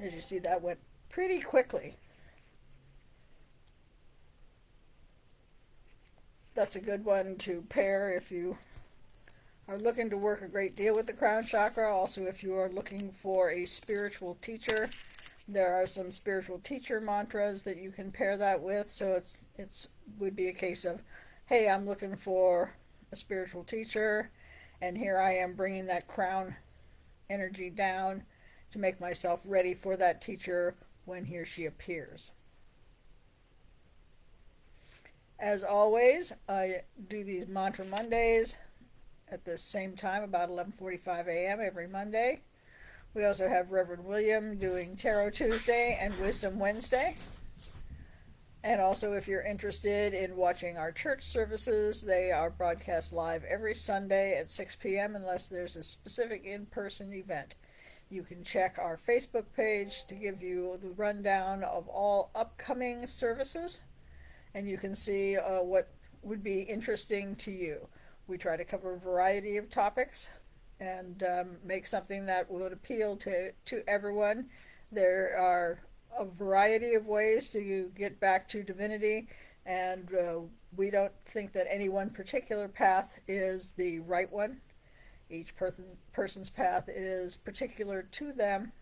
As you see, that went pretty quickly. That's a good one to pair if you are looking to work a great deal with the crown chakra. Also, if you are looking for a spiritual teacher, there are some spiritual teacher mantras that you can pair that with. So it's would be a case of, hey, I'm looking for a spiritual teacher, and here I am bringing that crown energy down to make myself ready for that teacher when he or she appears. As always, I do these Mantra Mondays at the same time, about 11:45 a.m. every Monday. We also have Reverend William doing Tarot Tuesday and Wisdom Wednesday. And also, if you're interested in watching our church services, they are broadcast live every Sunday at 6 p.m. unless there's a specific in-person event. You can check our Facebook page to give you the rundown of all upcoming services, and you can see what would be interesting to you. We try to cover a variety of topics and make something that would appeal to everyone. There are a variety of ways to get back to divinity, and we don't think that any one particular path is the right one. Each person's path is particular to them,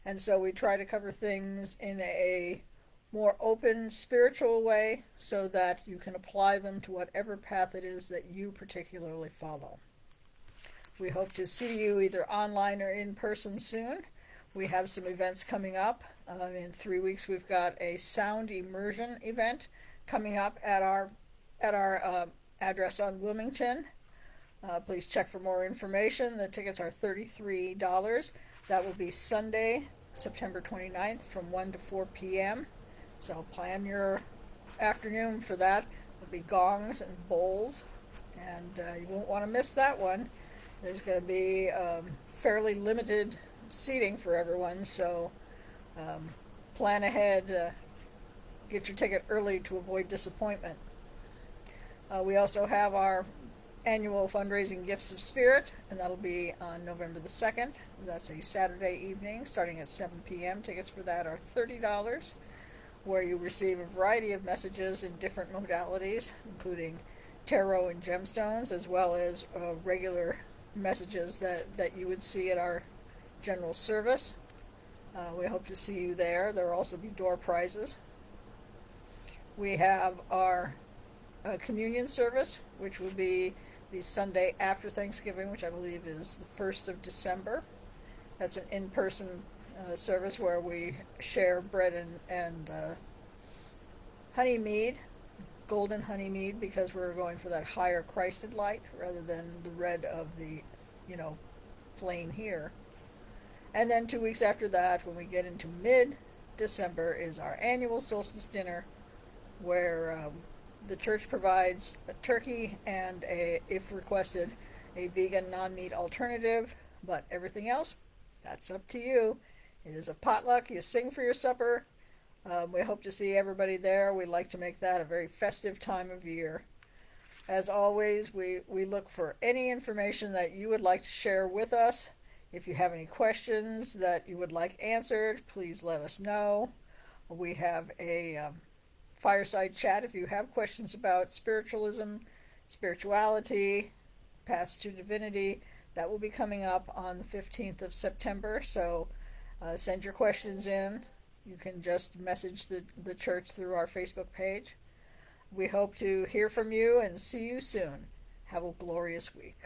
and so we try to cover things in a more open spiritual way so that you can apply them to whatever path it is that you particularly follow. We hope to see you either online or in person soon. We have some events coming up. In 3 weeks, we've got a sound immersion event coming up at our address on Wilmington. Please check for more information. The tickets are $33. That will be Sunday, September 29th from 1 to 4 p.m. So plan your afternoon for that. There'll be gongs and bowls, and you won't want to miss that one. There's going to be fairly limited seating for everyone, so plan ahead. Get your ticket early to avoid disappointment. We also have our annual fundraising Gifts of Spirit, and that'll be on November the 2nd. That's a Saturday evening starting at 7 p.m. Tickets for that are $30, where you receive a variety of messages in different modalities, including tarot and gemstones, as well as regular messages that you would see at our general service. We hope to see you there. There will also be door prizes. We have our communion service, which will be the Sunday after Thanksgiving, which I believe is the 1st of December. That's an in-person service where we share bread and honey mead, golden honey mead, because we're going for that higher Christed light rather than the red of the, plain here. And then 2 weeks after that, when we get into mid-December, is our annual solstice dinner, where the church provides a turkey and, if requested, a vegan non-meat alternative, but everything else, that's up to you. It is a potluck. You sing for your supper. We hope to see everybody there. We like to make that a very festive time of year. As always, we look for any information that you would like to share with us. If you have any questions that you would like answered, please let us know. We have a fireside chat if you have questions about spiritualism, spirituality, paths to divinity. That will be coming up on the 15th of September, so send your questions in. You can just message the church through our Facebook page. We hope to hear from you and see you soon. Have a glorious week.